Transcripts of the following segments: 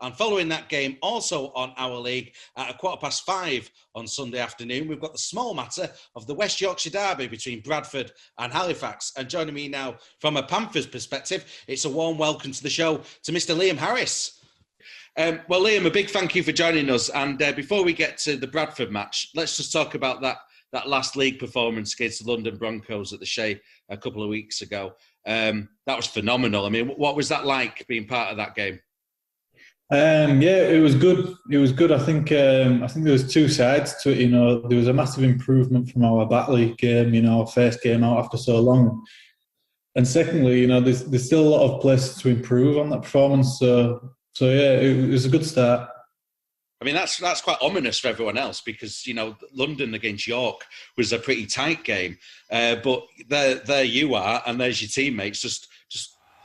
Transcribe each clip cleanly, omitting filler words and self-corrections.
And following that game, also on our league, at 5:15 on Sunday afternoon, we've got the small matter of the West Yorkshire Derby between Bradford and Halifax. And joining me now from a Panthers perspective, it's a warm welcome to the show to Mr. Liam Harris. Well, Liam, a big thank you for joining us. And before we get to the Bradford match, let's just talk about that last league performance against the London Broncos at the Shea a couple of weeks ago. That was phenomenal. I mean, what was that like being part of that game? Yeah, it was good. It was good. I think there was two sides to it. You know, there was a massive improvement from our back league game. You know, our first game out after so long, and secondly, you know, there's still a lot of places to improve on that performance. So yeah, it was a good start. I mean, that's quite ominous for everyone else because, you know, London against York was a pretty tight game, but there you are, and there's your teammates just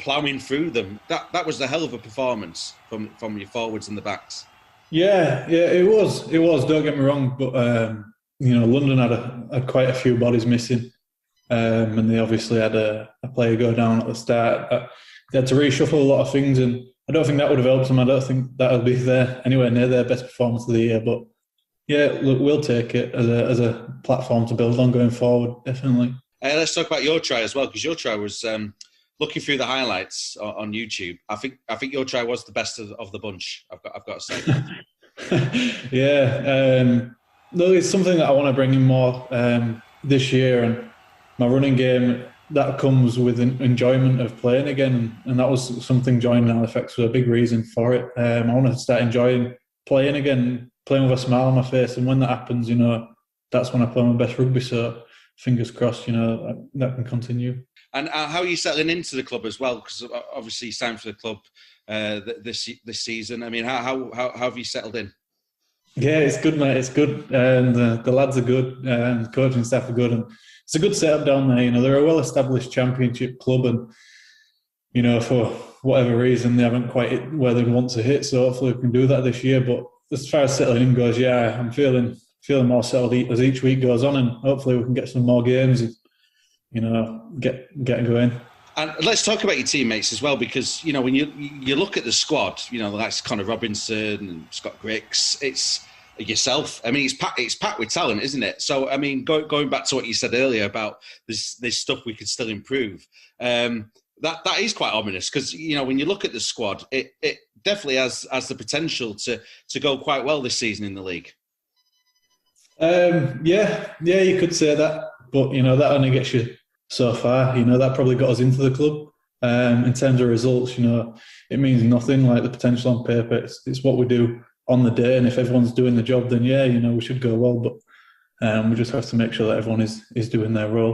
ploughing through them. That was a hell of a performance from your forwards and the backs. Yeah, it was. Don't get me wrong, but you know, London had quite a few bodies missing, and they obviously had a player go down at the start. They had to reshuffle a lot of things, and I don't think that would have helped them. I don't think that'll be anywhere near their best performance of the year. But yeah, look, we'll take it as a platform to build on going forward. Definitely. Let's talk about your try as well, because your try was. Looking through the highlights on YouTube, I think your try was the best of the bunch. I've got to say. Yeah, no, it's something that I want to bring in more this year, and my running game that comes with enjoyment of playing again, and that was something joining Halifax was a big reason for it. I want to start enjoying playing again, playing with a smile on my face, and when that happens, you know, that's when I play my best rugby. So fingers crossed, you know, that can continue. And how are you settling into the club as well? Because obviously you signed for the club this season. I mean, how have you settled in? Yeah, it's good, mate. It's good, and the lads are good, and the coaching staff are good, and it's a good setup down there. You know, they're a well-established championship club, and you know, for whatever reason, they haven't quite hit where they want to hit. So hopefully, we can do that this year. But as far as settling in goes, yeah, I'm feeling more settled as each week goes on, and hopefully, we can get some more games. You know, get going. And let's talk about your teammates as well, because, you know, when you look at the squad, you know, that's Connor Robinson and Scott Griggs, it's yourself. I mean, it's packed with talent, isn't it? So, I mean, going back to what you said earlier about this stuff we could still improve, that is quite ominous because, you know, when you look at the squad, it definitely has the potential to go quite well this season in the league. Yeah, you could say that. But, you know, that only gets you so far. You know, that probably got us into the club. In terms of results, you know, it means nothing. Like the potential on paper, it's what we do on the day. And if everyone's doing the job, then, yeah, you know, we should go well. But we just have to make sure that everyone is doing their role.